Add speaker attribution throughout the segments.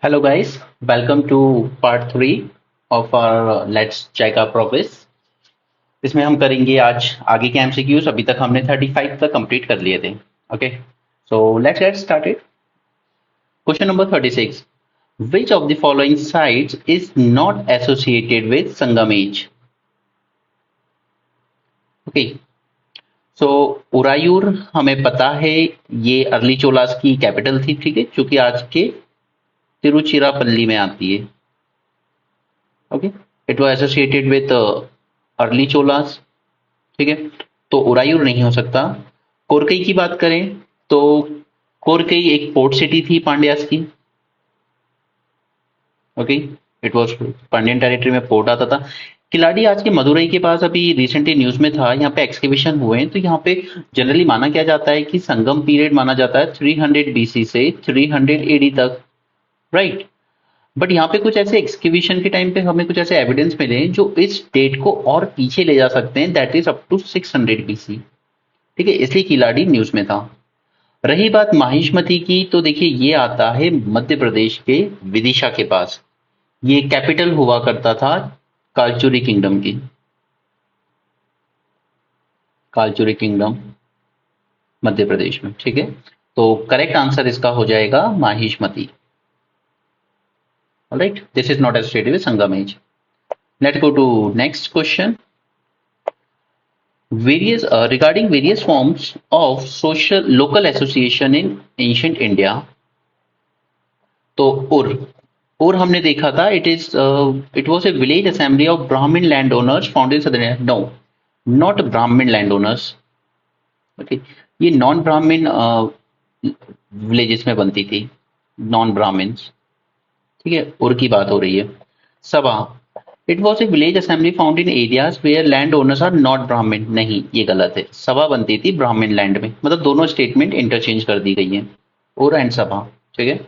Speaker 1: Hello guys, welcome to part 3 of our Let's Check Our Progress। इसमें हम करेंगे आज आगे के एमसीक्यूज। अभी तक हमने 35 तक कंप्लीट कर लिए थे। Okay, so let's get started. Question number 36, which of the following sites is not associated with Sangam age? Okay, so Uraiyur हमें पता है ये अर्ली चोलास की कैपिटल थी, ठीक है, जो कि आज के तिरुचिरापल्ली में आती है। Okay, it was associated with early Cholas, ठीक है, तो उरायूर नहीं हो सकता। कोरकई की बात करें तो कोरकई एक पोर्ट सिटी थी पांड्यास की। Okay, it was Pandyan territory में पोर्ट आता था। किलाड़ी आज के मदुरई के पास अभी रिसेंटली न्यूज में था, यहाँ पे एक्सकेवेशन हुए हैं, तो यहाँ पे जनरली माना क्या जाता है कि संगम पीरियड माना जाता है 300 बीसी से 300 एडी तक, राइट। बट यहाँ पे कुछ ऐसे एक्सकेवेशन के टाइम पे हमें कुछ ऐसे एविडेंस मिले हैं जो इस डेट को और पीछे ले जा सकते हैं, that is up to 600 BC, ठीक है, इसलिए किलाड़ी न्यूज में था। रही बात माहिष्मती की, तो देखिए ये आता है मध्य प्रदेश के विदिशा के पास। ये कैपिटल हुआ करता था कालचुरी किंगडम की, कालचुरी किंगडम मध्य प्रदेश में, ठीक है। तो करेक्ट आंसर इसका हो जाएगा Mahishmati. Alright, this is not associated with Sangam age. Let's go to next question. Various regarding various forms of social local association in ancient India, तो उर हमने देखा था, it was a village assembly of Brahmin landowners found in southern, no, not Brahmin landowners. Okay, ये non Brahmin villages में बनती थी, non Brahmins, ठीक है, उर की बात हो रही है। Sabha, it was a village assembly found in areas where land owners are not Brahmin, नहीं ये गलत है, सभा बनती थी ब्राह्मण लैंड में, मतलब दोनों स्टेटमेंट इंटरचेंज कर दी गई है, उर एंड सभा, ठीक है।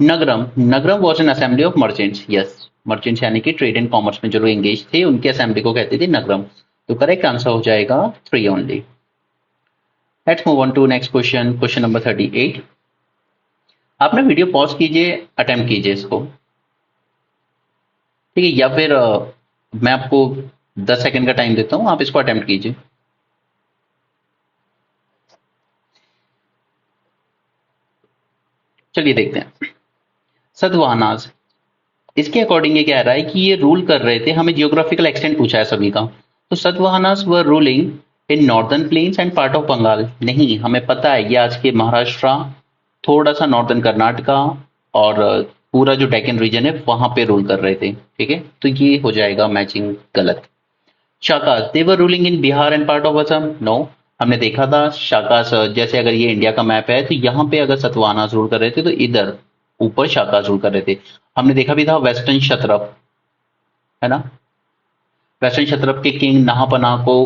Speaker 1: Nagaram, Nagaram was an assembly of merchants, yes, merchants यानी कि ट्रेड एंड कॉमर्स में जो लोग एंगेज थे उनकी असेंबली को कहते थे नगरम। तो करेक्ट आंसर हो जाएगा 3 only. Let's move on to next question, question number 38। आप ना वीडियो पॉज कीजिए, अटेम्प्ट कीजिए इसको, ठीक है, या फिर मैं आपको 10 सेकंड का टाइम देता हूं, आप इसको अटेम्प्ट कीजिए। चलिए देखते हैं। सतवाहनास, इसके अकॉर्डिंग ये कह रहा है कि ये रूल कर रहे थे, हमें जियोग्राफिकल एक्सटेंट पूछा है सभी का, तो Satavahanas were ruling in northern plains and part of Bengal, नहीं हमें पता है ये आज के महाराष्ट्र, थोड़ा सा नॉर्दर्न कर्नाटका और पूरा जो डेक्कन रीजन है वहां पे रूल कर रहे थे, ठीक है, तो ये हो जाएगा मैचिंग गलत। Shakas, they were ruling in Bihar and part of Assam, no, हमने देखा था शाकास, जैसे अगर ये इंडिया का मैप है तो यहाँ पे अगर सतवाहनास रूल कर रहे थे तो इधर ऊपर शाकास रूल कर रहे थे। हमने देखा भी था वेस्टर्न क्षत्रप, है ना, वेस्टर्न क्षत्रप के किंग नहापना को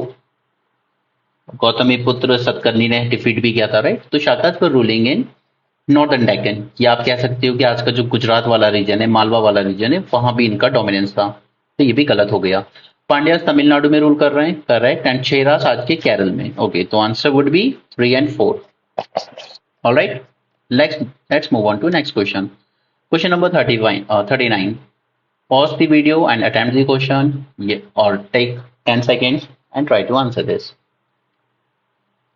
Speaker 1: गौतमी पुत्र सतकर्णी ने डिफीट भी किया था, राइट। तो शाकास वर रूलिंग इन नॉर्दर्न डेक्कन, या आप कह सकते हो कि आज का जो गुजरात वाला रीजन है, मालवा वाला रीजन है, वहां भी इनका डोमिनेंस था, तो ये भी गलत हो गया। पांड्यास तमिलनाडु में रूल कर रहे हैं, करेक्ट, एंड चेरास आज के केरल में। ओके, तो answer would be 3 and 4। Alright, let's move on to next question, question number 39। Pause the video and attempt the question, और take 10 seconds and try to answer this.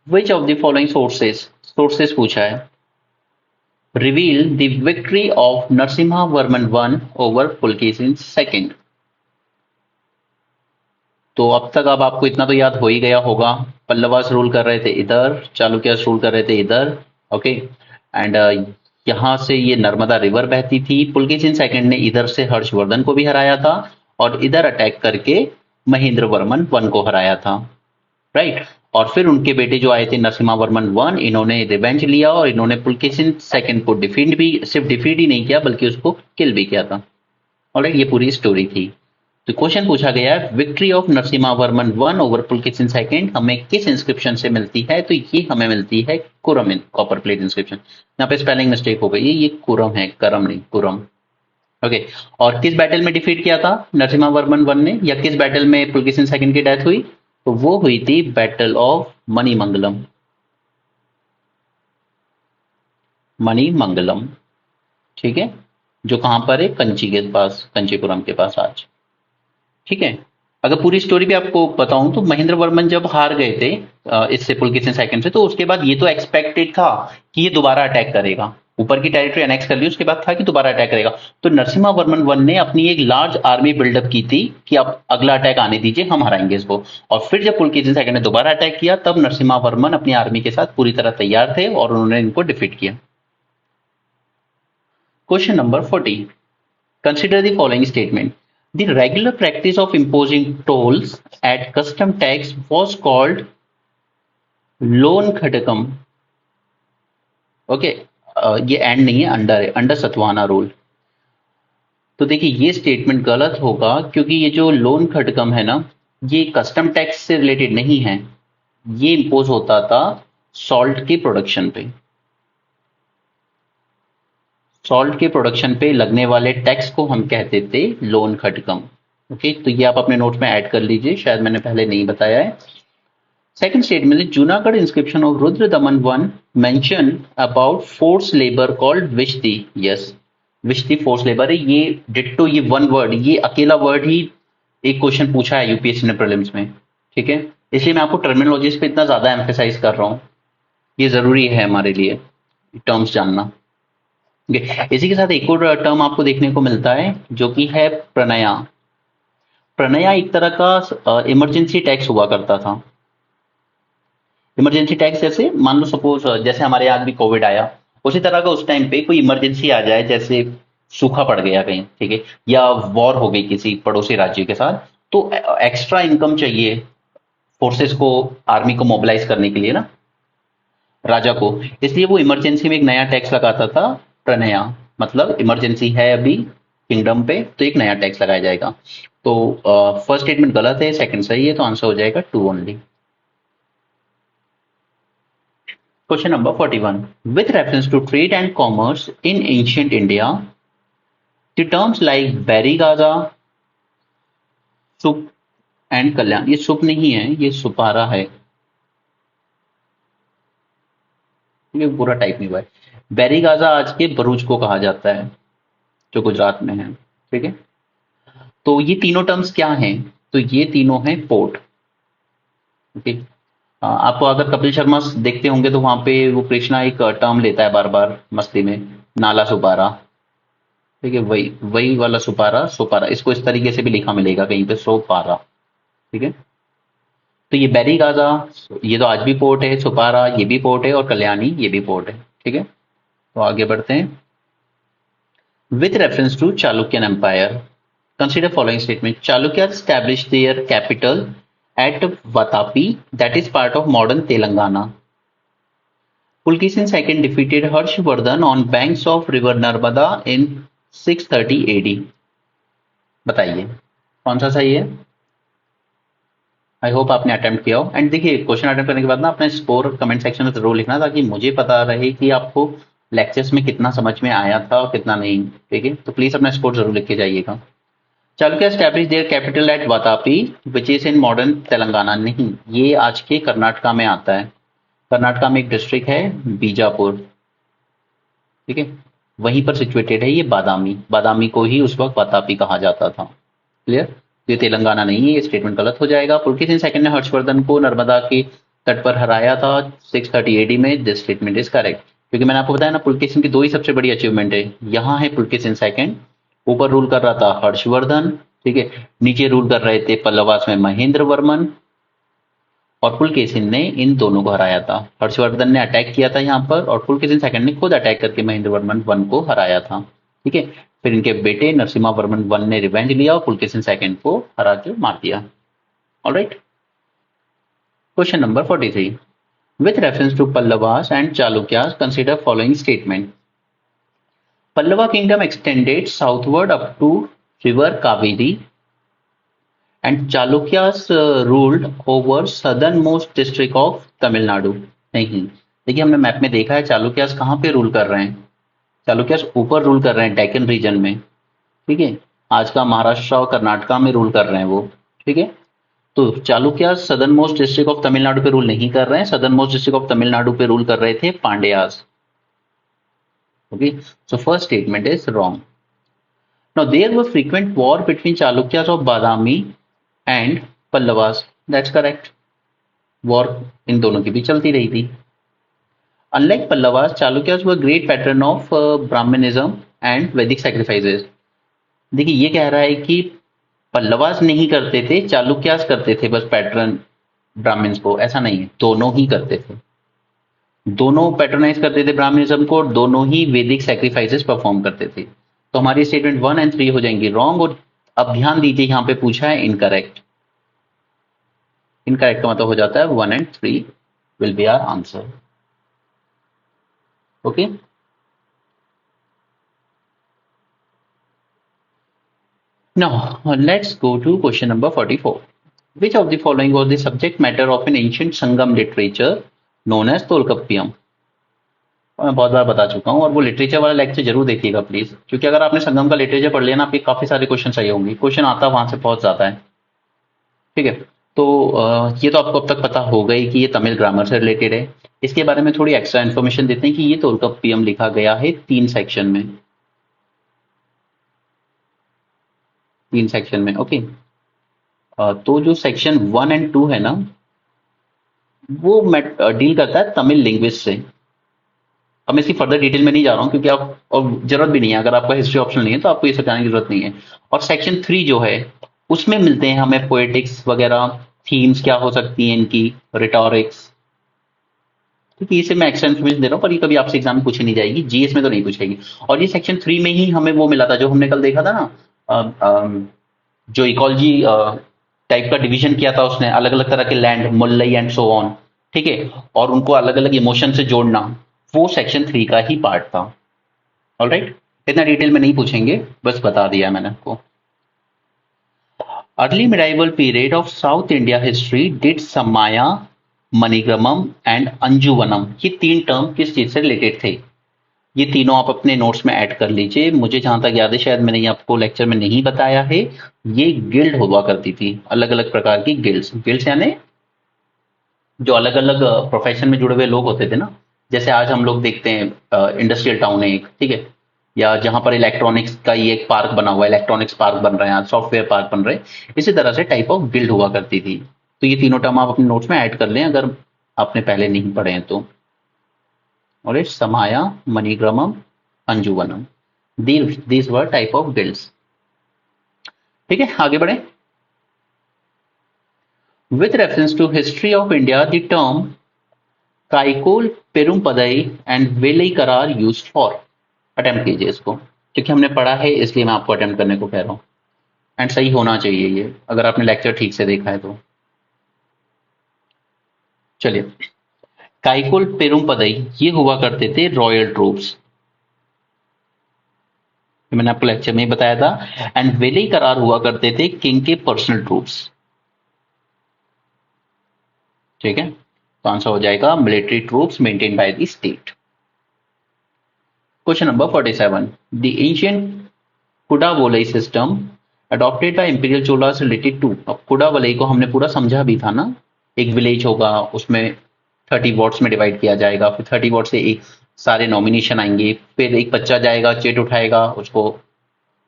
Speaker 1: Which of the following sources पूछा है, reveal the victory of Narasimha Varman I over Pulkesin II। तो अब तक अब आपको इतना तो याद हो ही गया होगा, पल्लवास रूल कर रहे थे इधर, चालुक्यास रूल कर रहे थे इधर, ओके, एंड यहां से ये नर्मदा रिवर बहती थी। पुलकेशिन सेकंड ने इधर से हर्षवर्धन को भी हराया था और इधर अटैक करके महेंद्र वर्मन वन को हराया था, राइट। और फिर उनके बेटे जो आए थे नरसिम्हा वर्मन वन, इन्होंने रिवेंज लिया और इन्होंने पुलकेशिन सेकंड को डिफीट भी, सिर्फ डिफीट ही नहीं किया बल्कि उसको किल भी किया था। ऑलराइट, ये पूरी स्टोरी थी। तो क्वेश्चन पूछा गया है victory of Narasimha Varman one over Pulakeshin second हमें किस इंस्क्रिप्शन से मिलती है, तो ये हमें मिलती है Kurram in copper plate inscription. यहाँ पे स्पेलिंग मिस्टेक हो गई है, ये कुरम है, करम नहीं, कुरम। ओके, और किस बैटल में डिफीट किया था नरसिम्हा वर्मन वन ने, या किस बैटल में पुलकेशिन सेकंड की डेथ हुई, तो वो हुई थी बैटल ऑफ मणिमंगलम, मणिमंगलम, ठीक है। जो कहां पर है, कंची के पास, कंचीपुरम के पास आज। ठीक है। अगर पूरी स्टोरी भी आपको बताऊं तो महेंद्र वर्मन जब हार गए थे इससे, पुलकेशिन सेकंड से, तो उसके बाद ये तो एक्सपेक्टेड था कि ये दोबारा अटैक करेगा, ऊपर की टेरिटरी एनेक्स कर ली, उसके बाद था कि दोबारा अटैक करेगा। तो नरसिम्हा वर्मन वन ने अपनी एक लार्ज आर्मी बिल्डअप की थी कि अब अगला अटैक आने दीजिए, हम हराएंगे इसको। और फिर जब पुलकेशिन सेकंड ने दोबारा अटैक किया, तब नरसिम्हा वर्मन अपनी आर्मी के साथ पूरी तरह तैयार थे और उन्होंने इनको डिफीट किया। Question number 40, consider the following statement. The regular practice of imposing tolls at custom tax was called लोन खटकम। ओके, ये एंड नहीं है, अंडर है, अंडर सतवाना रूल। तो देखिए ये स्टेटमेंट गलत होगा, क्योंकि ये जो लोन खटकम है ना, ये कस्टम टैक्स से रिलेटेड नहीं है, ये इंपोज होता था सॉल्ट के प्रोडक्शन पे। सॉल्ट के प्रोडक्शन पे लगने वाले टैक्स को हम कहते थे लोन खटकम। ओके, तो ये आप अपने नोट में ऐड कर लीजिए, शायद मैंने पहले नहीं बताया है। Second statement, Junagadh inscription of Rudradaman one mention about force labour called vishti. Yes, vishti force labour है। ये डिट्टो, ये वन वर्ड, ये अकेला वर्ड ही एक क्वेश्चन पूछा है यूपीएससी ने प्रीलिम्स में। ठीक है, इसलिए मैं आपको टर्मिनोलॉजीज पे इतना ज्यादा एम्फेसाइज कर रहा हूँ, ये जरूरी है हमारे लिए टर्म्स जानना। इसी के साथ एक और टर्म आपको देखने को मिलता है जो कि है प्रणया। प्रणया एक तरह का इमरजेंसी टैक्स हुआ करता था। इमरजेंसी टैक्स जैसे मान लो सपोज जैसे हमारे यहाँ भी कोविड आया, उसी तरह का उस टाइम पे कोई इमरजेंसी आ जाए, जैसे सूखा पड़ गया कहीं, ठीक है, या वॉर हो गई किसी पड़ोसी राज्य के साथ, तो एक्स्ट्रा इनकम चाहिए फोर्सेस को, आर्मी को मोबिलाइज करने के लिए ना, राजा को। इसलिए वो इमरजेंसी में एक नया टैक्स लगाता था, प्रणया। मतलब इमरजेंसी है अभी किंगडम पे, तो एक नया टैक्स लगाया जाएगा। तो फर्स्ट स्टेटमेंट गलत है, सेकंड सही है, तो आंसर हो जाएगा 2 only. Question number 41, with reference to trade and commerce in ancient India, the terms like Barygaza, Supara and Kalyan. ये सुप नहीं है, ये सुपारा है, ये पूरा टाइप नहीं हुआ है। बैरीगाजा आज के भरूच को कहा जाता है, जो गुजरात में है। ठीक है, तो ये तीनों टर्म्स क्या हैं? तो ये तीनों हैं पोर्ट। ओके, आप अगर कपिल शर्मा देखते होंगे तो वहां पे वो कृष्णा एक टर्म लेता है बार बार मस्ती में, नाला सुपारा। ठीक है, वही वही वाला सुपारा, सुपारा, इसको इस तरीके से भी लिखा मिलेगा कहीं पे, सोपारा। ठीक है, तो ये बैरी गाजा, ये तो आज भी पोर्ट है, सुपारा ये भी पोर्ट है, और कल्याणी ये भी पोर्ट है। ठीक है, तो आगे बढ़ते हैं। With reference to Chalukyan empire, consider following statement. Chalukyas established their capital at Vatapi, that is part of modern Telangana. Pulkesin II defeated Harshvardhan on banks of river Narmada in 630 AD. बताइए कौन सा सही है? आई होप आपने attempt किया हो। And देखिए question attempt करने के बाद ना अपना स्कोर कमेंट सेक्शन में जरूर लिखना, ताकि मुझे पता रहे कि आपको लेक्चर्स में कितना समझ में आया था और कितना नहीं। ठीक है, तो प्लीज अपना स्कोर जरूर लिख के जाइएगा। Chalukya established their capital at Vatapi which is in modern Telangana. नहीं, ये आज के कर्नाटका में आता है। कर्नाटका में एक डिस्ट्रिक्ट है बीजापुर। ठीक है, वहीं पर सिचुएटेड है ये बादामी। बादामी को ही उस वक्त वातापी कहा जाता था। क्लियर? ये तेलंगाना नहीं है, ये स्टेटमेंट गलत हो जाएगा। पुलकेशिन सेकंड ने हर्षवर्धन को नर्मदा के तट पर हराया था 630 एडी में। दिस स्टेटमेंट इज करेक्ट, क्योंकि मैंने आपको बताया ना पुलकेशिन की दो ही सबसे बड़ी अचीवमेंट है। यहाँ है पुलकेशिन सेकंड, ऊपर रूल कर रहा था हर्षवर्धन, ठीक है, नीचे रूल कर रहे थे पल्लवास में महेंद्र वर्मन, और पुलकेशिन ने इन दोनों को हराया था। हर्षवर्धन ने अटैक किया था यहाँ पर, और पुलकेशिन सेकंड ने खुद अटैक करके महेंद्र वर्मन वन को हराया था। ठीक है, फिर इनके बेटे नरसिम्हा वर्मन वन ने रिवेंज लिया और पुलकेशिन सेकंड को हरा के मार दिया। Alright, question number 43, with reference to Pallavas and Chalukyas consider following statement. Pallava kingdom extended southward up to river Kaveri, and Chalukyas ruled over southernmost district of Tamil Nadu. नहीं, देखिए हमने मैप में देखा है चालुक्यास कहाँ पे रूल कर रहे हैं। चालुक्यास ऊपर रूल कर रहे हैं डेक्कन रीजन में। ठीक है, आज का महाराष्ट्र और कर्नाटका में रूल कर रहे हैं वो। ठीक है, तो Chalukyas southern most district of Tamil Nadu पे रूल नहीं कर रहे हैं। Southern most district of Tamil Nadu पे रूल कर रहे थे Pandyas. Okay, so first statement is wrong. Now there were frequent war between Chalukyas of Badami and Pallavas, that's correct, war इन दोनों की भी चलती रही थी। Unlike Pallavas, Chalukyas were great pattern of Brahmanism and Vedic sacrifices. देखिए ये कह रहा है कि पल्लवास नहीं करते थे, चालुक्यास करते थे बस पैटर्न ब्राह्मण्स को, ऐसा नहीं है, दोनों ही करते थे, दोनों पैट्रोनाइज करते थे ब्राह्मणिज्म को, और दोनों ही वैदिक सैक्रिफाइसेस परफॉर्म करते थे। तो हमारी स्टेटमेंट 1 एंड 3 हो जाएंगी रॉन्ग, और अब ध्यान दीजिए यहां पे पूछा है इनकरेक्ट, इनकरेक्ट का मतलब हो जाता है 1 and 3 will be our answer. Okay, now let's go to question number 44. Which of the following was the subject matter of an ancient Sangam literature known as Tolkappiyam? मैं बहुत बार बता चुका हूँ, और वो लिटरेचर वाला लेक्चर जरूर देखिएगा प्लीज, क्योंकि अगर आपने संगम का लिटरेचर पढ़ लिया ना, आपके काफी सारे क्वेश्चन सही होंगे, क्वेश्चन आता वहां से बहुत ज्यादा है। ठीक है, तो ये तो आपको अब तक पता हो गई कि ये तमिल ग्रामर से रिलेटेड है। इसके बारे में थोड़ी एक्स्ट्रा इन्फॉर्मेशन देते हैं कि ये तोल्काप्पियम लिखा गया है 3 सेक्शन में, 3 सेक्शन में। ओके, तो जो सेक्शन 1 एंड 2 है ना, वो डील करता है तमिल लैंग्वेज से। अब मैं इसकी फर्दर डिटेल में नहीं जा रहा हूँ, क्योंकि आप, और जरूरत भी नहीं है, अगर आपका हिस्ट्री ऑप्शन नहीं है तो आपको ये सब जानने की जरूरत नहीं है। और सेक्शन 3 जो है उसमें मिलते हैं हमें पोएटिक्स वगैरह, थीम्स क्या हो सकती हैं इनकी, रिटोरिक्स, क्योंकि इसे मैं एक्स्ट्रा इन्फॉर्मेशन दे रहा हूँ, पर ये कभी आपसे एग्जाम में पूछी नहीं जाएगी, जीएस में तो नहीं पूछेगी। और ये सेक्शन 3 में ही हमें वो मिला था जो हमने कल देखा था ना, जो इकोलॉजी टाइप का डिवीजन किया था उसने, अलग अलग तरह के land, Mullai and so on, ठीक है, और उनको अलग अलग इमोशन से जोड़ना, वो सेक्शन 3 का ही पार्ट था। ऑलराइट, इतना डिटेल में नहीं पूछेंगे, बस बता दिया मैंने आपको। Early medieval period of south India history did समाया, मणिग्रामम एंड अंजुवनम, ये 3 टर्म किस चीज से रिलेटेड थे? ये तीनों आप अपने नोट्स में ऐड कर लीजिए। मुझे जहां तक याद है, शायद मैंने ये आपको लेक्चर में नहीं बताया है, ये गिल्ड हुआ करती थी, अलग अलग प्रकार की गिल्ड्स। गिल्ड्स यानी जो अलग अलग प्रोफेशन में जुड़े हुए लोग होते थे ना, जैसे आज हम लोग देखते हैं इंडस्ट्रियल टाउन है एक, ठीक है, या जहां पर इलेक्ट्रॉनिक्स का ही एक पार्क बना हुआ है, इलेक्ट्रॉनिक्स पार्क बन रहे हैं आज, सॉफ्टवेयर पार्क बन रहे हैं, इसी तरह से टाइप ऑफ गिल्ड हुआ करती थी। तो ये तीनों टर्म आप अपने नोट्स में ऐड कर लें अगर आपने पहले नहीं पढ़े हैं तो। और samaya, Manigramam, Anjuvannam, these were type of guilds. ठीक है, आगे बढ़े। With reference to history of India, the term Kaikkola Perumpadai and Velaikkarar use for, attempt कीजिए इसको, क्योंकि हमने पढ़ा है इसलिए मैं आपको अटेम्प्ट करने को कह रहा हूं, एंड सही होना चाहिए ये, अगर आपने लेक्चर ठीक से देखा है तो। चलिए, काइकोल पेरुमपदई ये हुआ करते थे रॉयल ट्रूप्स, मैंने आपको लेक्चर में ही बताया था, एंड वेलई करार हुआ करते थे किंग के पर्सनल ट्रूप्स। ठीक है, तो आंसर हो जाएगा military troops maintain by the state. Question number 47, the ancient Kudavolai system adopted by imperial Cholas related to. अब कुडावोलई को हमने पूरा समझा भी था ना, एक विलेज होगा, उसमें 30 वॉर्ड्स में डिवाइड किया जाएगा, फिर 30 वॉर्ड से एक सारे नॉमिनेशन आएंगे, फिर एक बच्चा जाएगा, चिट उठाएगा उसको,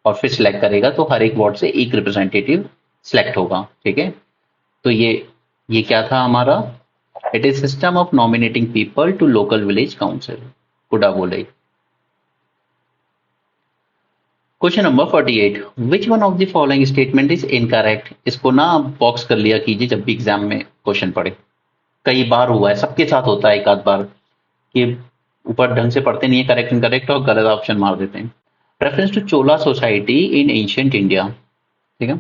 Speaker 1: और फिर सिलेक्ट करेगा, तो हर एक वॉर्ड से एक रिप्रेजेंटेटिव सिलेक्ट होगा। ठीक है, तो ये क्या था हमारा, it is system of nominating people to local village council, Kudavolai. Question number 48, which one of the following statement is incorrect. इसको ना बॉक्स कर लिया कीजिए जब भी एग्जाम में क्वेश्चन पढ़े, कई बार हुआ है, सबके साथ होता है एक आध बार कि ऊपर ढंग से पढ़ते नहीं है, करेक्ट इनकरेक्ट, और गलत ऑप्शन मार देते हैं। Reference to Chola society in ancient India. ठीक है,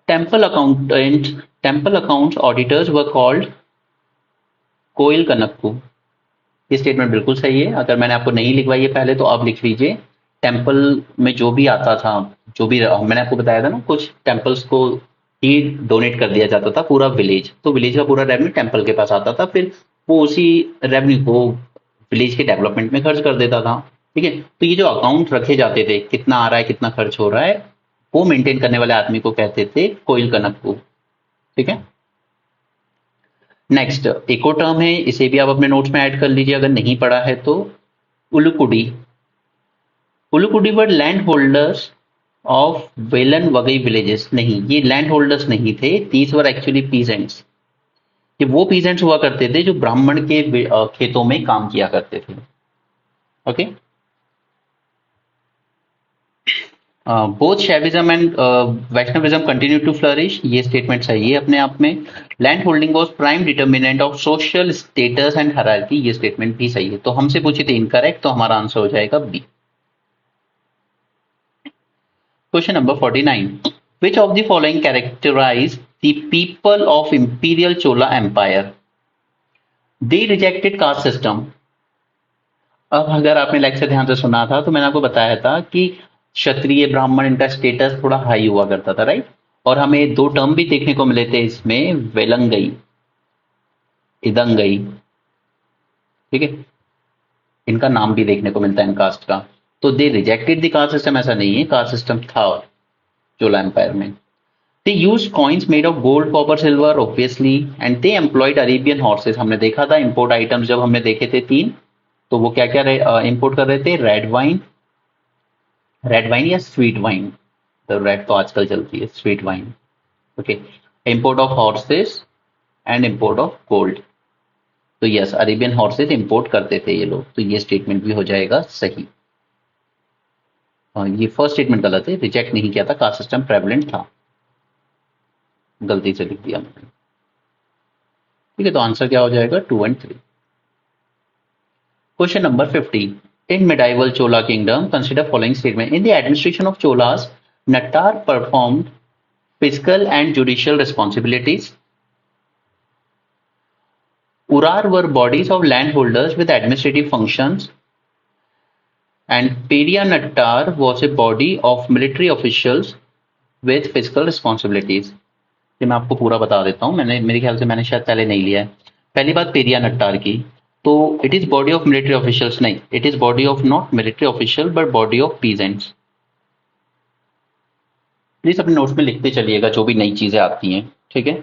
Speaker 1: temple account auditors were called Koyil Kanakku. ये स्टेटमेंट बिल्कुल सही है, अगर मैंने आपको नहीं लिखवाई है पहले तो आप लिख लीजिए। टेम्पल में जो भी आता था, जो भी मैंने आपको बताया था ना, कुछ टेम्पल्स को ही डोनेट कर दिया जाता था, पूरा विलेज, तो विलेज का पूरा रेवेन्यू टेम्पल के पास आता था, फिर वो उसी रेवेन्यू को विलेज के डेवलपमेंट में खर्च कर देता था। ठीक है, तो ये जो अकाउंट रखे जाते थे, कितना आ रहा है कितना खर्च हो रहा है, वो मेंटेन करने वाले आदमी को कहते थे कोयल कनक्कू। ठीक है, नेक्स्ट एक और टर्म है, इसे भी आप अपने नोट्स में ऐड कर लीजिए अगर नहीं पढ़ा है तो, Ulukudi. Pulukudi were land holders of Vellan Vagai villages, नहीं ये लैंड होल्डर्स नहीं थे, दीज वर एक्चुअली पीजेंट्स। कि वो पीजेंट्स हुआ करते थे जो ब्राह्मण के खेतों में काम किया करते थे। Okay, both Shaivism and Vaishnavism continue to flourish, ये स्टेटमेंट सही है अपने आप में। Land holding was prime determinant of social status and hierarchy, ये स्टेटमेंट भी सही है। तो हमसे पूछे थे इनकरेक्ट, तो हमारा आंसर हो जाएगा B. Question number 49, which of the following characterize the people of imperial Chola empire? They rejected caste system. अब अगर आपने लेक्चर ध्यान से सुना था तो मैंने आपको बताया था कि क्षत्रिय ब्राह्मण इनका स्टेटस थोड़ा हाई हुआ करता था, राइट। और हमें दो टर्म भी देखने को मिले थे इसमें, वेलंगई, इदंगई, ठीक है, इनका नाम भी देखने को मिलता है इन कास्ट का। तो they rejected the caste system ऐसा नहीं है, कास्ट सिस्टम था और चोला एम्पायर में। They use coins made of gold copper silver obviously, and they employed Arabian horses. हमने देखा था इंपोर्ट आइटम्स जब हमने देखे थे तीन, तो वो क्या क्या इंपोर्ट कर रहे थे? रेड वाइन या स्वीट वाइन, तो रेड तो आजकल चलती है, sweet wine. Okay, import of horses and import of gold. तो यस, अरेबियन हॉर्सेस इंपोर्ट करते थे ये लोग, तो ये स्टेटमेंट भी हो जाएगा सही। ये फर्स्ट स्टेटमेंट गलत है, रिजेक्ट नहीं किया था, कास्ट सिस्टम प्रेवलेंट था, गलती से लिख दिया मैंने। ठीक है, तो आंसर क्या हो जाएगा? 2 and 3। Question number 50, in medieval Chola kingdom, consider following statement. In the administration of Cholas, Nattar performed fiscal and judicial responsibilities. Urar were bodies of landholders with administrative functions, and Nattar was a body of military officials with fiscal responsibilities. ये मैं आपको पूरा बता देता हूँ, मैंने मेरे ख्याल से मैंने शायद पहले नहीं लिया है। पहली बात पेरिया नट्टार की, तो it is body of military officials नहीं, it is body of not military official but body of peasants. Please अपने नोट्स में लिखते चलिएगा जो भी नई चीजें आती हैं, ठीक है।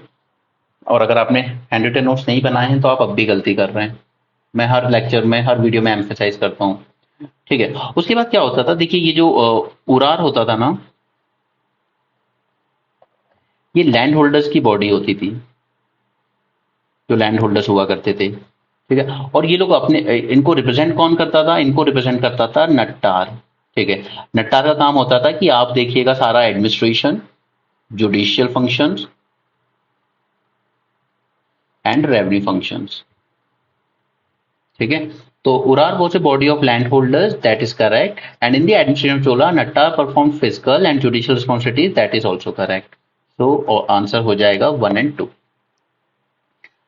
Speaker 1: और अगर आपने हैंड रिटन नोट्स नहीं बनाए हैं तो आप अब भी गलती कर रहे हैं, मैं हर लेक्चर में हर वीडियो में एम्फेसाइज करता हूँ, ठीक है। उसके बाद क्या होता था, देखिए ये जो उरार होता था ना, ये लैंड होल्डर्स की बॉडी होती थी, जो लैंड होल्डर्स हुआ करते थे, ठीक है। और ये लोग अपने इनको रिप्रेजेंट कौन करता था? इनको रिप्रेजेंट करता था नट्टार, ठीक है। नट्टार का काम होता था कि आप देखिएगा सारा administration, judicial functions and revenue functions, ठीक है। तो उरार was a body of landholders, that is correct, and in the administration of Chola, Nattar performed fiscal and judicial responsibilities, that is also correct. So answer हो जाएगा 1 and 2।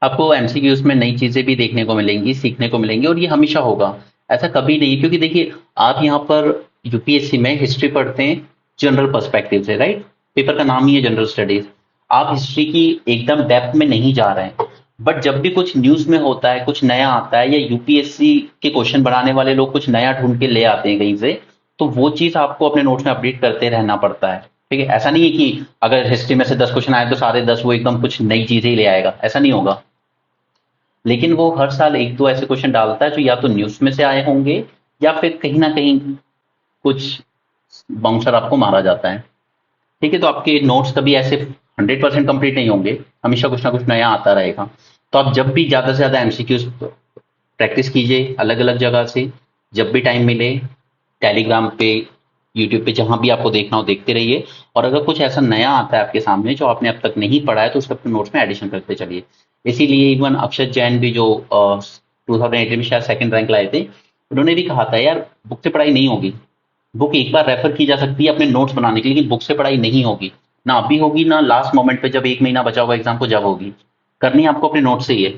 Speaker 1: आपको MCQs में नई चीजें भी देखने को मिलेंगी, सीखने को मिलेंगी, और ये हमेशा होगा, ऐसा कभी नहीं, क्योंकि देखिए आप यहाँ पर यूपीएससी में हिस्ट्री पढ़ते हैं जनरल पर्सपेक्टिव से, राइट। पेपर का नाम ही है जनरल स्टडीज, आप हिस्ट्री की एकदम डेप्थ में नहीं जा रहे हैं। बट जब भी कुछ न्यूज में होता है, कुछ नया आता है, या यूपीएससी के क्वेश्चन बनाने वाले लोग कुछ नया ढूंढ के ले आते हैं कहीं से, तो वो चीज आपको अपने नोट्स में अपडेट करते रहना पड़ता है, ठीक है। ऐसा नहीं है कि अगर हिस्ट्री में से 10 क्वेश्चन आए तो सारे 10 वो एकदम कुछ नई चीजें ही ले आएगा, ऐसा नहीं होगा। लेकिन वो हर साल एक दो ऐसे क्वेश्चन डालता है जो या तो न्यूज में से आए होंगे या फिर कहीं ना कहीं कुछ बाउंसर आपको मारा जाता है, ठीक है। तो आपके नोट्स कभी ऐसे 100% कंप्लीट नहीं होंगे, हमेशा कुछ ना कुछ नया आता रहेगा। तो आप जब भी ज्यादा से ज्यादा एमसीक्यूज प्रैक्टिस कीजिए अलग अलग जगह से, जब भी टाइम मिले, टेलीग्राम पे, यूट्यूब पे, जहां भी आपको देखना हो देखते रहिए। और अगर कुछ ऐसा नया आता है आपके सामने जो आपने अब तक नहीं पढ़ा है, तो उसको अपने नोट्स में एडिशन करते चलिए। इसीलिए इवन अक्षत जैन भी जो 2018 में शायद सेकंड रैंक लाए थे, उन्होंने भी कहा था यार बुक से पढ़ाई नहीं होगी, बुक एक बार रेफर की जा सकती है अपने नोट्स बनाने के लिए, लेकिन बुक से पढ़ाई नहीं होगी, ना अभी होगी ना लास्ट मोमेंट पे जब एक महीना बचा हुआ एग्जाम को जब होगी, करनी आपको अपने नोट से ही है।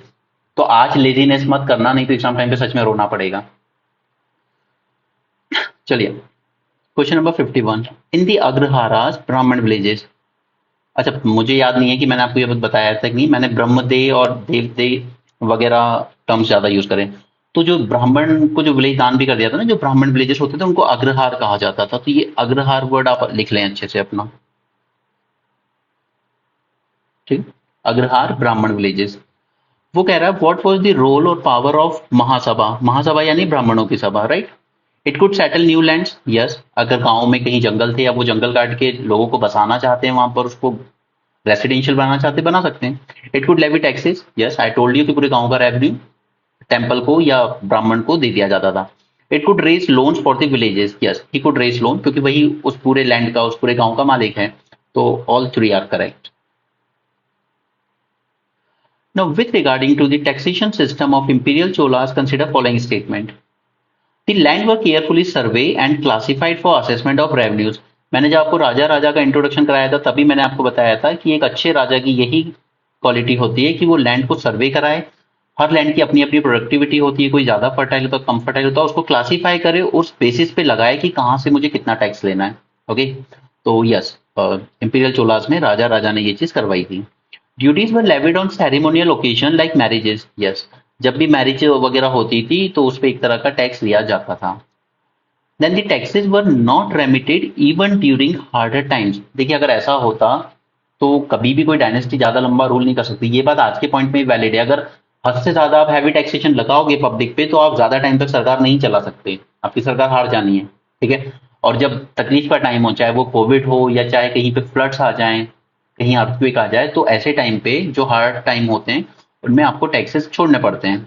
Speaker 1: तो आज लेजीनेस मत करना, नहीं तो एग्जाम टाइम पे सच में रोना पड़ेगा। चलिए क्वेश्चन नंबर 51, इन दी अग्रहारास ब्राह्मण विलेजेस। अच्छा मुझे याद नहीं है कि मैंने आपको ये बताया था कि नहीं, मैंने ब्रह्मदे और देवदे वगैरह टर्म्स ज्यादा यूज करें। तो जो ब्राह्मण को जो विलेज दान भी कर दिया था ना, जो ब्राह्मण विलेजेस होते थे उनको अग्रहार कहा जाता था। तो ये अग्रहार वर्ड आप लिख लें अच्छे से अपना, ठीक। अग्रहार ब्राह्मण विलेजेस। वो कह रहा है व्हाट वाज द रोल और पावर ऑफ महासभा, महासभा यानी ब्राह्मणों की सभा, right. It could settle new lands, yes, अगर गांव में कहीं जंगल थे या वो जंगल काट के लोगों को बसाना चाहते हैं वहां पर, उसको रेसिडेंशियल बनाना चाहते बना सकते हैं। It could levy taxes, yes, I told you कि पूरे गांव का रेवेन्यू टेम्पल को या ब्राह्मण को दे दिया जाता था। It could raise loans for the villages, yes, he could raise loan, क्योंकि वही उस पूरे लैंड का, उस पूरे गांव का मालिक है। तो all three are correct. Now, with regarding to the taxation system of Imperial Cholas, consider following statement. The land were carefully surveyed and classified for assessment of revenues. मैंने जब आपको राजा राजा का इंट्रोडक्शन कराया था तभी मैंने आपको बताया था कि एक अच्छे राजा की यही क्वालिटी होती है कि वो लैंड को सर्वे कराए। हर लैंड की अपनी अपनी प्रोडक्टिविटी होती है, कोई ज्यादा फर्टाइल होता है, कम फर्टाइल होता है, उसको क्लासीफाई करे, उस बेसिस पे लगाए कि कहाँ से मुझे कितना टैक्स लेना है। ओके, तो यस, इंपीरियल चोलास में राजा राजा ने ये चीज करवाई थी। Duties were levied on ceremonial occasion like marriages, yes, जब भी मैरिज वगैरह होती थी तो उस पर एक तरह का टैक्स लिया जाता था। Then the taxes were not remitted even during harder times. देखिए, अगर ऐसा होता तो कभी भी कोई डायनेस्टी ज्यादा लंबा रूल नहीं कर सकती। ये बात आज के पॉइंट में वैलिड है। अगर हद से ज्यादा आप हैवी टैक्सेशन लगाओगे पब्लिक पे तो आप ज्यादा टाइम तक सरकार नहीं चला सकते, आपकी सरकार हार जानी है। ठीक है, और जब तकलीफ का टाइम हो, चाहे वो कोविड हो या चाहे कहीं पे फ्लड्स आ जाएं, कहीं अर्थक्वेक आ जाए, तो ऐसे टाइम पे जो हार्ड टाइम होते हैं उनमें आपको टैक्सेस छोड़ने पड़ते हैं।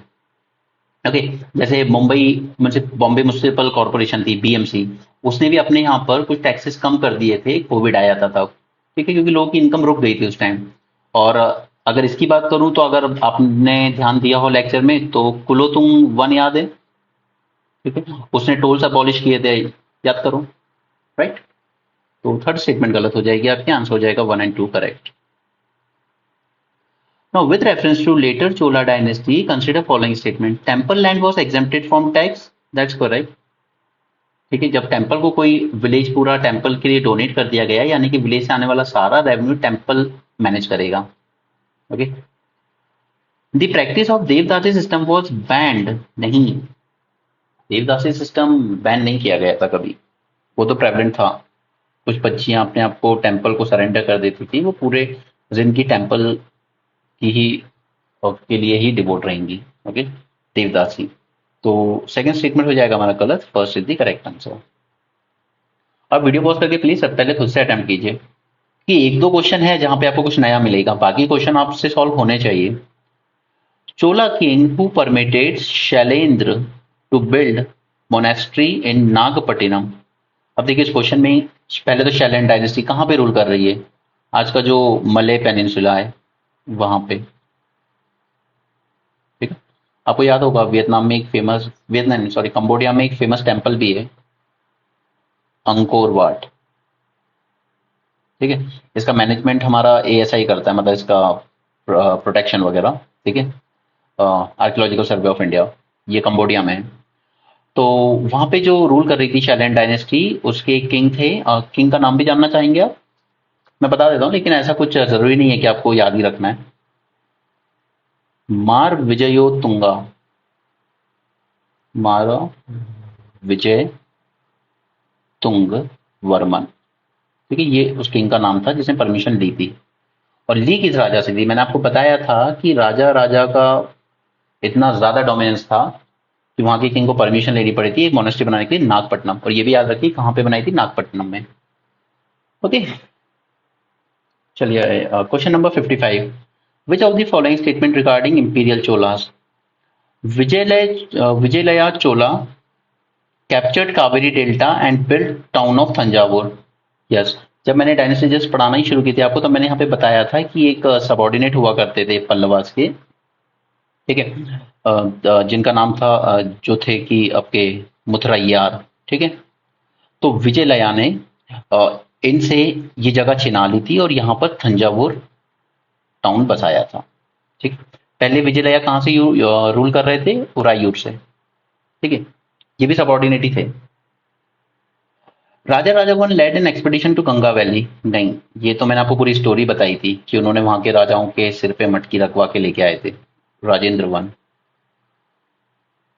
Speaker 1: ओके, जैसे मुंबई बॉम्बे म्युनिसिपल कॉर्पोरेशन थी, बीएमसी, उसने भी अपने यहाँ पर कुछ टैक्सेस कम कर दिए थे, कोविड आया था तब। ठीक है, क्योंकि लोगों की इनकम रुक गई थी उस टाइम। और अगर इसकी बात करूं तो अगर आपने ध्यान दिया हो लेक्चर में तो कुलोतुंग वन याद है। ठीक है, उसने टोल्स अबॉलिश किए थे, याद करो, राइट। तो थर्ड स्टेटमेंट गलत हो जाएगी आपकी, आंसर हो जाएगा 1 and 2 correct. Now, with reference to later Chola dynasty, consider following statement. Temple land was exempted from tax. That's correct. ठीक है, जब टेम्पल को कोई विलेज पूरा टेम्पल के लिए डोनेट कर दिया गया, यानी कि विलेज से आने वाला सारा रेवेन्यू टेम्पल मैनेज करेगा। Okay, the practice of devadasi system was band, नहीं, देवदासी सिस्टम बैन नहीं किया गया था कभी, वो तो प्रेवलेंट था। कुछ बच्चियां अपने आप को टेम्पल को सरेंडर कर देती थी, वो पूरे जिंदगी टेम्पल की ही के लिए ही डिवोट रहेंगी। ओके, देवदासी। तो सेकंड स्टेटमेंट हो जाएगा हमारा गलत, first is the correct answer. अब वीडियो पॉज करके प्लीज सब पहले खुद से अटेम्प्ट कीजिए कि एक दो क्वेश्चन है जहां पे आपको कुछ नया मिलेगा, बाकी क्वेश्चन आपसे सॉल्व होने चाहिए। Chola king who permitted Shailendra to build monastery in Nagapattinam. अब देखिए, इस क्वेश्चन में पहले तो शैलेंद्र डायनेस्टी कहां पे रूल कर रही है, आज का जो मलय पेनिनसुला है वहां पे। ठीक है, आपको याद होगा वियतनाम में एक फेमस, वियतनाम सॉरी कंबोडिया में एक फेमस टेम्पल भी है, अंकोर वाट। ठीक है, इसका मैनेजमेंट हमारा एएसआई करता है, मतलब इसका प्रोटेक्शन वगैरह। ठीक है, आर्कियोलॉजिकल सर्वे ऑफ इंडिया, ये कंबोडिया में है। तो वहां पे जो रूल कर रही थी शैलेंद्र डायनेस्टी, उसके किंग थे, किंग का नाम भी जानना चाहेंगे आप? मैं बता देता हूँ, लेकिन ऐसा कुछ जरूरी नहीं है कि आपको याद ही रखना है। मार विजयो तुंगा, मारा विजय तुंग वर्मन। ठीक है, ये उस किंग का नाम था जिसने परमिशन ली थी। और ली किस राजा से थी? मैंने आपको बताया था कि राजा राजा का इतना ज्यादा डोमिनेंस था कि वहां के किंग को परमिशन लेनी पड़ी थी एक मोनेस्ट्री बनाने के लिए, नागपट्टनम। और ये भी याद रखिए कहां पे बनाई थी, नागपट्टनम में। ओके, चलिए question number 55। Which of the following statement regarding imperial Cholas? Vijayalaya Chola captured Kaveri delta and build town of Thanjavur. Yes, जब मैंने डायनेस्टी जस्ट पढ़ाना ही शुरू की थी आपको, तो मैंने यहाँ पे बताया था कि एक सबॉर्डिनेट हुआ करते थे पल्लवास के। ठीक है, जिनका नाम था जो थे कि आपके मुथरैयार। ठीक है, तो विजयलया ने इनसे ये जगह छिना ली थी और यहाँ पर थंजावुर टाउन बसाया था। ठीक, पहले विजयलया कहाँ से रूल कर रहे थे? उरायूर से। ठीक है, ये भी सबॉर्डिनेट ही थे। Raja Rajavan led an expedition to Ganga valley, नहीं, ये तो मैंने आपको पूरी स्टोरी बताई थी कि उन्होंने वहां के राजाओं के सिर पे मटकी रखवा के लेके आए थे, राजेंद्र वन।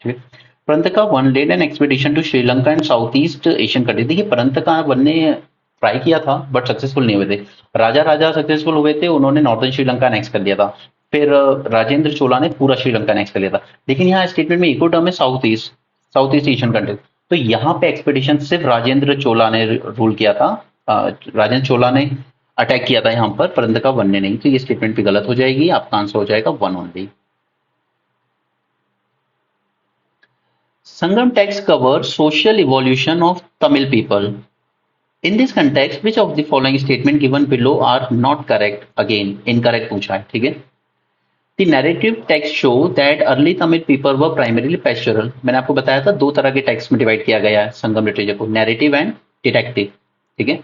Speaker 1: ठीक है, परंतका one lead an expedition to Sri Lanka and south east Asian country. देखिए, परंतका वन ने ट्राई किया था बट सक्सेसफुल नहीं हुए थे। राजा राजा सक्सेसफुल हुए थे, उन्होंने नॉर्दर्न श्रीलंका नेक्स्ट कर दिया था। फिर राजेंद्र चोला ने पूरा श्रीलंका नेक्स्ट कर लिया था। लेकिन यहाँ स्टेटमेंट में इको टर्म है साउथ ईस्ट एशियन कंट्री। तो यहाँ पे एक्सपेडिशन सिर्फ राजेंद्र चोला ने रूल किया था। राजेंद्र चोला ने अटैक किया था यहाँ पर, परंतु वन ने नहीं। तो ये स्टेटमेंट भी गलत हो जाएगी, आपका आंसर हो जाएगा one only. Sangam text covers social evolution of Tamil people. In this context, which of the following statement given below are not correct? Again, incorrect पूछा है, ठीक है। The narrative text show that early Tamil people were primarily pastoral. मैंने आपको बताया था दो तरह के टेक्स्ट में डिवाइड किया गया है संगम लिटरेचर को, नैरेटिव एंड डिटेक्टिव, ठीक है।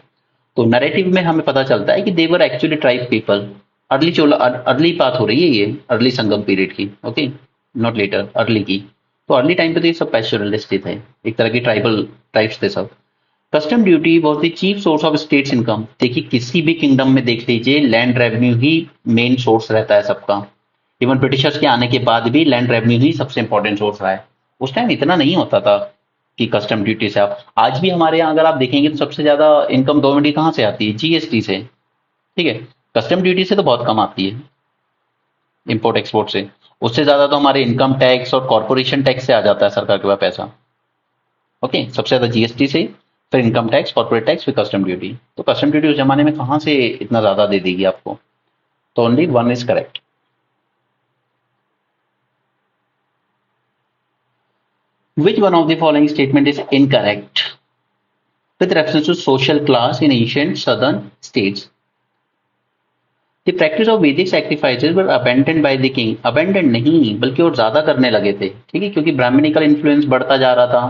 Speaker 1: तो नैरेटिव में हमें पता चलता है कि they were actually tribe people. Early बात हो रही है ये, अर्ली संगम पीरियड की, ओके, नॉट लेटर, अर्ली की। तो अर्ली टाइम पे तो ये सब पैस्टोरलिस्ट थे, एक तरह की ट्राइबल ट्राइब्स थे सब। Custom duty was the chief source of states income. देखिए किसी भी किंगडम में देख लीजिए, लैंड रेवेन्यू ही मेन सोर्स रहता है सबका। इवन ब्रिटिशर्स के आने के बाद भी लैंड रेवेन्यू ही सबसे इंपॉर्टेंट सोर्स रहा है। उस टाइम इतना नहीं होता था कि कस्टम ड्यूटी से आप, आज भी हमारे यहाँ अगर आप देखेंगे तो सबसे ज्यादा इनकम गवर्नमेंट की कहाँ से आती है? जीएसटी से, ठीक है। कस्टम ड्यूटी से तो बहुत कम आती है, इंपोर्ट एक्सपोर्ट से। उससे ज्यादा तो हमारे इनकम टैक्स और कॉर्पोरेशन टैक्स से आ जाता है सरकार के पास पैसा, ओके। सबसे ज्यादा जीएसटी से, फिर इनकम टैक्स, कॉर्पोरेट टैक्स, फिर कस्टम ड्यूटी। तो कस्टम ड्यूटी उस जमाने में कहाँ से इतना ज्यादा दे देगी आपको? तो only one is correct. Which one of the following statement is incorrect with reference to social class in ancient southern states? The practice of Vedic sacrifices were abandoned by the king. Abandoned नहीं, बल्कि और ज्यादा करने लगे थे, ठीक है, क्योंकि ब्राह्मणिकल इन्फ्लुएंस बढ़ता जा रहा था,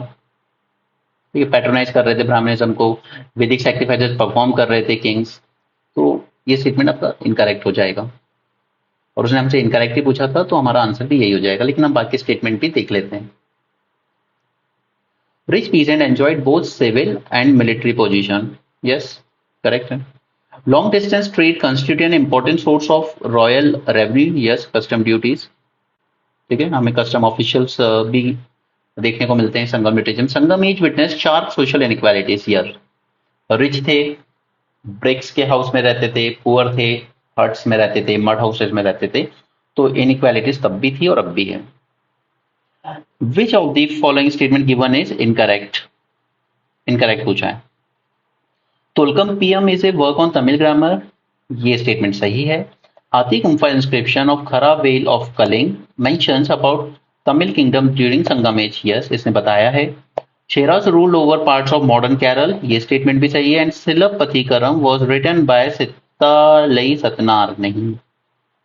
Speaker 1: ठीक है। पैट्रोनाइज कर रहे थे ब्राह्मणिज्म को, वैदिक सैक्रिफाइसेस परफॉर्म कर रहे थे किंग्स। तो ये स्टेटमेंट आपका इनकरेक्ट हो जाएगा। और उसने हमसे इनकरेक्ट ही पूछा था, तो हमारा आंसर भी यही हो जाएगा। लेकिन हम बाकी स्टेटमेंट भी देख लेते हैं। Rich peasant enjoyed both civil and military position. Yes, correct. Long distance trade constitute an important source of royal revenue. Yes, custom duties. ठीक है, हमें कस्टम ऑफिशियल्स भी देखने को मिलते हैं संगम लिटरेचर में। Sangam age witness sharp social inequalities here. Rich थे, ब्रिक्स के हाउस में रहते थे, पुअर थे, हट्स में रहते थे, मड हाउसेस में रहते थे। तो इनइक्वालिटीज तब भी थी और अब भी है। Which of the following statement given is incorrect? Incorrect पूछा है। Tolkappiyam is a work on Tamil grammar, ये स्टेटमेंट सही है। Hathigumpha inscription of Kharavela of Kalinga mentions about Tamil kingdom during Sangam age, yes, इसने बताया है। Cheras rule over parts of modern Kerala, ये statement भी सही है। And Silappatikaram was written by Sittalai Sattanar, नहीं,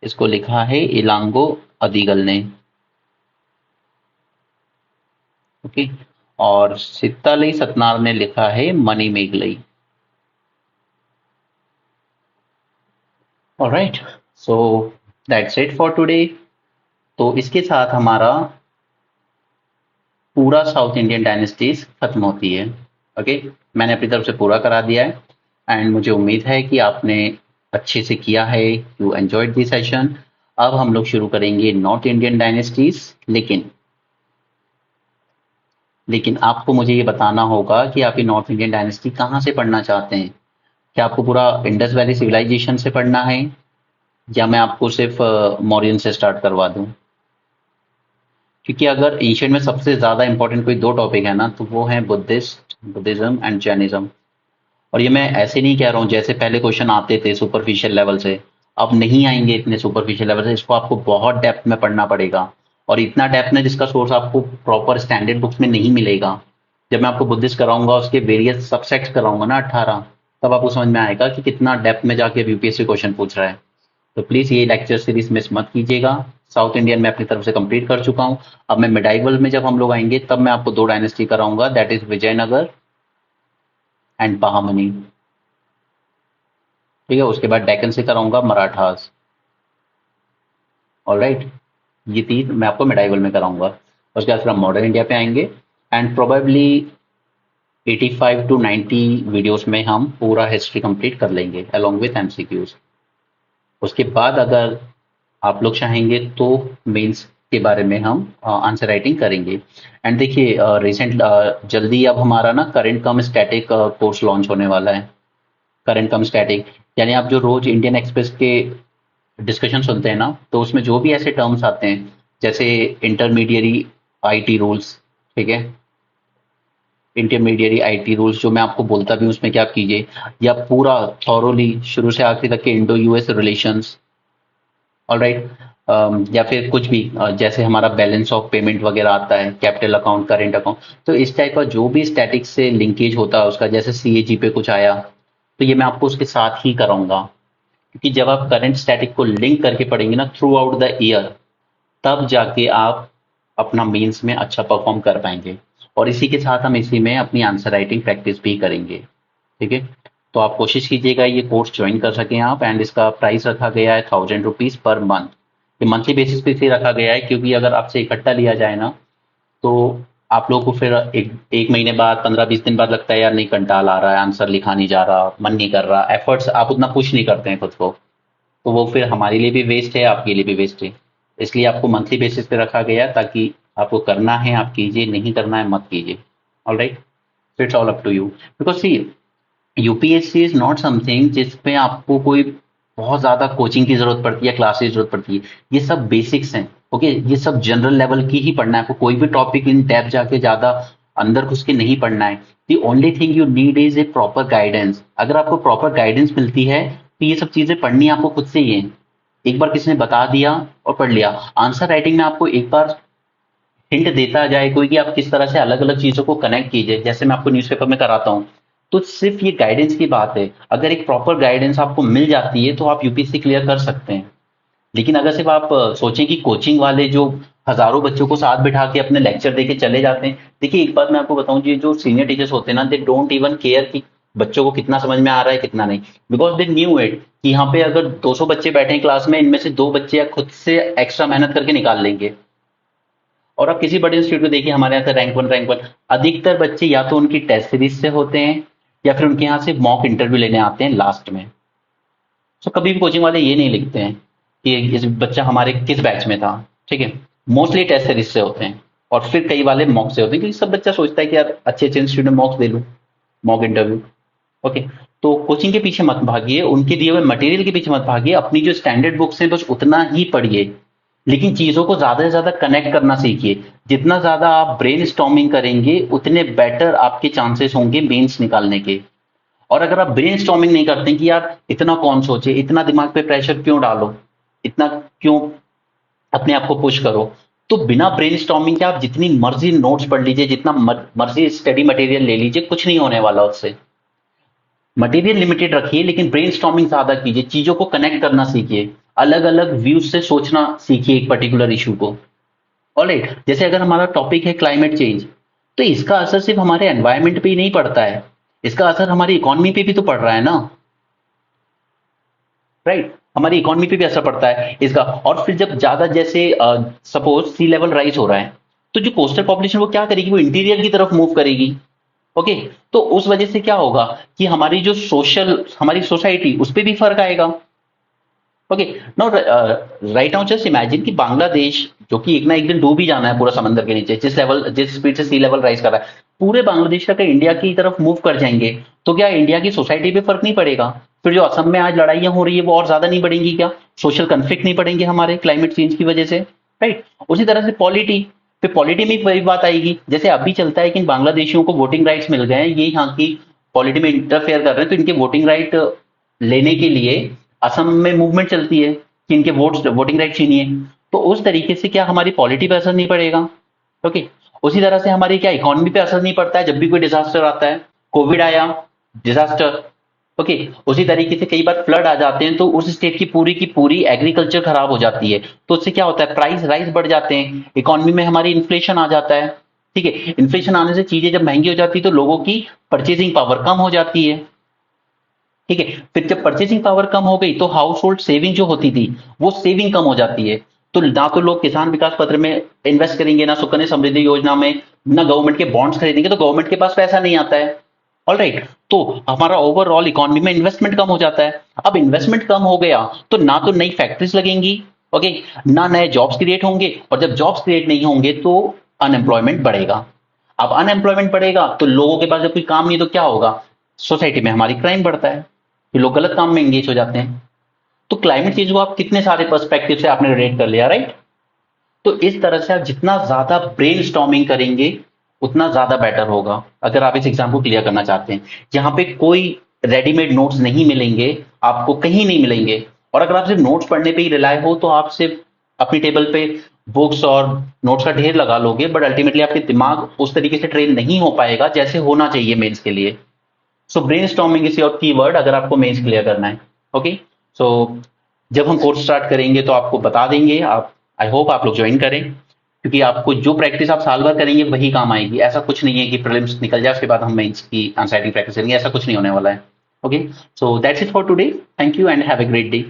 Speaker 1: इसको लिखा है इलांगो अदिगल ने, ओके। और सित्तालई सतनार ने लिखा है Manimekalai. Alright, so that's it for today. तो इसके साथ हमारा पूरा साउथ इंडियन डायनेस्टीज खत्म होती है, ओके। मैंने अपनी तरफ से पूरा करा दिया है एंड मुझे उम्मीद है कि आपने अच्छे से किया है, यू एंजॉयड दिस सेशन। अब हम लोग शुरू करेंगे नॉर्थ इंडियन डायनेस्टीज, लेकिन आपको मुझे ये बताना होगा कि आप ये नॉर्थ इंडियन डायनेस्टी कहाँ से पढ़ना चाहते हैं। क्या आपको पूरा इंडस वैली सिविलाइजेशन से पढ़ना है, या मैं आपको सिर्फ मौर्यन से स्टार्ट करवा दूं? क्योंकि अगर एशियन में सबसे ज्यादा इंपॉर्टेंट कोई दो टॉपिक है ना, तो वो है बुद्धिज्म एंड जैनिज्म। और ये मैं ऐसे नहीं कह रहा हूँ जैसे पहले क्वेश्चन आते थे सुपरफिशियल लेवल से, अब नहीं आएंगे इतने सुपरफिशियल लेवल से। इसको आपको बहुत डेप्थ में पढ़ना पड़ेगा, और इतना डेप्थ में जिसका सोर्स आपको प्रॉपर स्टैंडर्ड बुक्स में नहीं मिलेगा। जब मैं आपको बुद्धिस्ट कराऊंगा, उसके वेरियस सबसेट्स कराऊंगा ना 18, तब आपको समझ में आएगा कि कितना डेप्थ में जाके यूपीएससी क्वेश्चन पूछ रहा है। तो प्लीज ये लेक्चर सीरीज मिस मत कीजिएगा। साउथ इंडियन में अपनी तरफ से कंप्लीट कर चुका हूँ। अब मैं मिडाइवल में जब हम लोग आएंगे, तब मैं आपको दो डायनेस्टी कराऊंगा, that is Vijayanagar and Bahmani, ठीक है। उसके बाद डेक्कन से कराऊंगा मराठास, ऑलराइट। ये तीन मैं आपको मिडाइवल में कराऊंगा। उसके बाद फिर हम मॉडर्न इंडिया पे आएंगे एंड प्रोबेबली 85 to 90 वीडियोस में हम पूरा हिस्ट्री कंप्लीट कर लेंगे अलोंग विथ एमसीक्यूज। उसके बाद अगर आप लोग चाहेंगे तो मेंस के बारे में हम आंसर राइटिंग करेंगे। एंड देखिए रिसेंट जल्दी अब हमारा ना करंट कम स्टैटिक कोर्स लॉन्च होने वाला है। करंट कम स्टैटिक यानी आप जो रोज इंडियन एक्सप्रेस के डिस्कशन सुनते हैं ना, तो उसमें जो भी ऐसे टर्म्स आते हैं जैसे इंटरमीडिएरी आईटी रूल्स, ठीक है, इंटरमीडिएट आईटी रूल्स जो मैं आपको बोलता भी हूँ उसमें क्या आप कीजिए, या पूरा थॉरोली शुरू से आखिर तक के इंडो यूएस रिलेशंस, ऑलराइट, या फिर कुछ भी जैसे हमारा बैलेंस ऑफ पेमेंट वगैरह आता है, कैपिटल अकाउंट, करेंट अकाउंट, तो इस टाइप का जो भी स्टैटिक से लिंकेज होता है उसका, जैसे सीएजी पे कुछ आया तो ये मैं आपको उसके साथ ही कराऊंगा, क्योंकि जब आप करंट स्टैटिक को लिंक करके पढ़ेंगे ना थ्रू आउट द ईयर, तब जाके आप अपना मेंस में अच्छा परफॉर्म कर पाएंगे। और इसी के साथ हम इसी में अपनी आंसर राइटिंग प्रैक्टिस भी करेंगे। ठीक है, तो आप कोशिश कीजिएगा ये कोर्स ज्वाइन कर सकें आप, एंड इसका प्राइस रखा गया है 1000 रुपीज पर मंथ। ये मंथली बेसिस पे इसे रखा गया है क्योंकि अगर आपसे इकट्ठा लिया जाए ना तो आप लोगों को फिर एक महीने बाद 15-20 दिन बाद लगता है यार नहीं, कंटाल आ रहा है, आंसर लिखा नहीं जा रहा, मन नहीं कर रहा, एफर्ट्स आप उतना पुश नहीं करते हैं खुद को, तो वो फिर हमारे लिए भी वेस्ट है, आपके लिए भी वेस्ट है। इसलिए आपको मंथली बेसिस पे रखा गया ताकि आपको करना है आप कीजिए, नहीं करना है मत कीजिए। All right, it's all up to you, because see UPSC is not something जिसपे आपको कोई बहुत ज्यादा कोचिंग की जरूरत पड़ती है, क्लासेस की जरूरत पड़ती है। ये सब बेसिक्स हैं, ओके, ये सब जनरल लेवल की ही पढ़ना है, आपको कोई भी टॉपिक इन डेप्थ जाके ज्यादा अंदर घुस के नहीं पढ़ना है। The only thing you need is a proper guidance. अगर आपको प्रॉपर गाइडेंस मिलती है तो ये सब चीजें पढ़नी आपको खुद से ही है। एक बार किसी ने बता दिया और पढ़ लिया। आंसर राइटिंग में आपको एक बार हिंट देता जाए कोई कि आप किस तरह से अलग अलग चीजों को कनेक्ट कीजिए, जैसे मैं आपको न्यूज़पेपर में कराता हूँ, तो सिर्फ ये गाइडेंस की बात है। अगर एक प्रॉपर गाइडेंस आपको मिल जाती है तो आप यूपीएससी क्लियर कर सकते हैं। लेकिन अगर सिर्फ आप सोचें कि कोचिंग वाले जो हजारों बच्चों को साथ बिठा के अपने लेक्चर देके चले जाते हैं, देखिए एक बात मैं आपको बताऊं जी, जो सीनियर टीचर्स होते हैं ना, दे डोंट इवन केयर कि बच्चों को कितना समझ में आ रहा है कितना नहीं, बिकॉज दे न्यू इट कि यहाँ पे अगर 200 बच्चे बैठे हैं क्लास में, इनमें से 2 बच्चे या खुद से एक्स्ट्रा मेहनत करके निकाल लेंगे। और आप किसी बड़े इंस्टीट्यूट को देखिए, हमारे यहाँ से रैंक 1 अधिकतर बच्चे या तो उनकी टेस्ट सीरीज से होते हैं या फिर उनके यहाँ से मॉक इंटरव्यू लेने आते हैं लास्ट में। तो कभी भी कोचिंग वाले ये नहीं लिखते हैं कि इस बच्चा हमारे किस बैच में था। ठीक है, मोस्टली टेस्ट सीरीज से होते हैं और फिर कई वाले मॉक से होते हैं, क्योंकि सब बच्चा सोचता है कि यार अच्छे अच्छे इंस्टीट्यूट में मॉक्स दे लूँ, मॉक इंटरव्यू। ओके, तो कोचिंग के पीछे मत भागिए, उनके दिए हुए मटेरियल के पीछे मत भागिए, अपनी जो स्टैंडर्ड बुक्स हैं बस उतना ही पढ़िए, लेकिन चीजों को ज्यादा से ज्यादा कनेक्ट करना सीखिए। जितना ज्यादा आप ब्रेन स्टॉर्मिंग करेंगे उतने बेटर आपके चांसेस होंगे मेंस निकालने के। और अगर आप ब्रेन स्टॉर्मिंग नहीं करते कि यार इतना कौन सोचे, इतना दिमाग पे प्रेशर क्यों डालो, इतना क्यों अपने आप को पुश करो, तो बिना ब्रेन स्टॉर्मिंग के आप जितनी मर्जी नोट्स पढ़ लीजिए, जितना मर्जी स्टडी मटेरियल ले लीजिए, कुछ नहीं होने वाला उससे। मटेरियल लिमिटेड रखिए लेकिन ब्रेन स्टॉर्मिंग ज्यादा कीजिए, चीजों को कनेक्ट करना सीखिए, अलग अलग व्यूज से सोचना सीखिए एक पर्टिकुलर इशू को। ऑलराइट, जैसे अगर हमारा टॉपिक है क्लाइमेट चेंज, तो इसका असर सिर्फ हमारे एनवायरमेंट पे ही नहीं पड़ता है, इसका असर हमारी इकोनॉमी पे भी तो पड़ रहा है ना। राइट, हमारी इकोनॉमी पे भी असर पड़ता है इसका। और फिर जब ज्यादा जैसे सपोज सी लेवल राइज हो रहा है, तो जो कोस्टल पॉपुलेशन वो क्या करेगी, वो इंटीरियर की तरफ मूव करेगी। ओके, तो उस वजह से क्या होगा कि हमारी जो हमारी सोसाइटी उस पर भी फर्क आएगा। Okay, now right now just imagine कि बांग्लादेश, जो कि एक ना एक दिन डूब ही जाना है पूरा समंदर के नीचे, जिस स्पीड से सी लेवल राइज कर रहा है, पूरे बांग्लादेश का इंडिया की तरफ मूव कर जाएंगे, तो क्या इंडिया की सोसाइटी पे फर्क नहीं पड़ेगा? फिर जो असम में आज लड़ाइयां हो रही है वो और ज्यादा नहीं बढ़ेंगी क्या? सोशल कंफ्लिक्ट नहीं बढ़ेंगे हमारे क्लाइमेट चेंज की वजह से? राइट, उसी तरह से पॉलिटी, फिर पॉलिटी में वही बात आएगी। जैसे अभी चलता है कि इन बांग्लादेशियों को वोटिंग राइट्स मिल गए हैं, ये यहाँ की पॉलिटी में इंटरफेयर कर रहे हैं, तो इनके वोटिंग राइट लेने के लिए असम में मूवमेंट चलती है कि इनके वोटिंग राइट छीनिए। तो उस तरीके से क्या हमारी पॉलिटी पे असर नहीं पड़ेगा? ओके, उसी तरह से हमारी क्या इकोनॉमी पे असर नहीं पड़ता है जब भी कोई डिजास्टर आता है? कोविड आया, डिजास्टर। ओके, उसी तरीके से कई बार फ्लड आ जाते हैं तो उस स्टेट की पूरी एग्रीकल्चर खराब हो जाती है, तो उससे क्या होता है, प्राइस राइज बढ़ जाते हैं, इकोनॉमी में हमारी इन्फ्लेशन आ जाता है। ठीक है, इन्फ्लेशन आने से चीजें जब महंगी हो जाती है तो लोगों की परचेसिंग पावर कम हो जाती है। ठीक है, फिर जब परचेसिंग पावर कम हो गई तो हाउस होल्ड सेविंग जो होती थी वो सेविंग कम हो जाती है। तो ना तो लोग किसान विकास पत्र में इन्वेस्ट करेंगे, ना सुकन्या समृद्धि योजना में, ना गवर्नमेंट के बॉन्ड्स खरीदेंगे, तो गवर्नमेंट के पास पैसा नहीं आता है। ऑल राइट, तो हमारा ओवरऑल इकोनॉमी में इन्वेस्टमेंट कम हो जाता है। अब इन्वेस्टमेंट कम हो गया तो ना तो नई फैक्ट्रीज लगेंगी, ओके, ना नए जॉब्स क्रिएट होंगे, और जब जॉब्स क्रिएट नहीं होंगे तो अनएम्प्लॉयमेंट बढ़ेगा। अब अनएम्प्लॉयमेंट बढ़ेगा तो लोगों के पास जब कोई काम नहीं तो क्या होगा, सोसाइटी में हमारी क्राइम बढ़ता है, फिर लोग गलत काम में एंगेज हो जाते हैं। तो क्लाइमेट चेंज को आप कितने सारे पर्सपेक्टिव से आपने रिलेट कर लिया, राइट? तो इस तरह से आप जितना ज्यादा ब्रेन स्टॉर्मिंग करेंगे उतना ज़्यादा बेटर होगा अगर आप इस एग्ज़ाम को क्लियर करना चाहते हैं। जहाँ पे कोई रेडीमेड नोट्स नहीं मिलेंगे, आपको कहीं नहीं मिलेंगे और अगर आप सिर्फ़ नोट्स पढ़ने पे ही रिलाय हो तो आप सिर्फ़ अपनी टेबल पे बुक्स और नोट्स का ढेर लगा लोगे बट अल्टीमेटली आपके दिमाग उस तरीके से ट्रेन नहीं हो पाएगा जैसे होना चाहिए मेंस के लिए। सो ब्रेनस्टॉर्मिंग इज योर कीवर्ड अगर आपको मेंस क्लियर करना है। ओके, सो जब हम कोर्स स्टार्ट करेंगे तो आपको बता देंगे। आप आई होप आप लोग ज्वाइन करें क्योंकि आपको जो प्रैक्टिस आप साल भर करेंगे वही काम आएगी। ऐसा कुछ नहीं है कि प्रीलिम्स निकल जाए उसके बाद हम मेंस की आंसर राइटिंग प्रैक्टिस करेंगे, ऐसा कुछ नहीं होने वाला है। Okay, so that's it for today. Thank you and have a great day.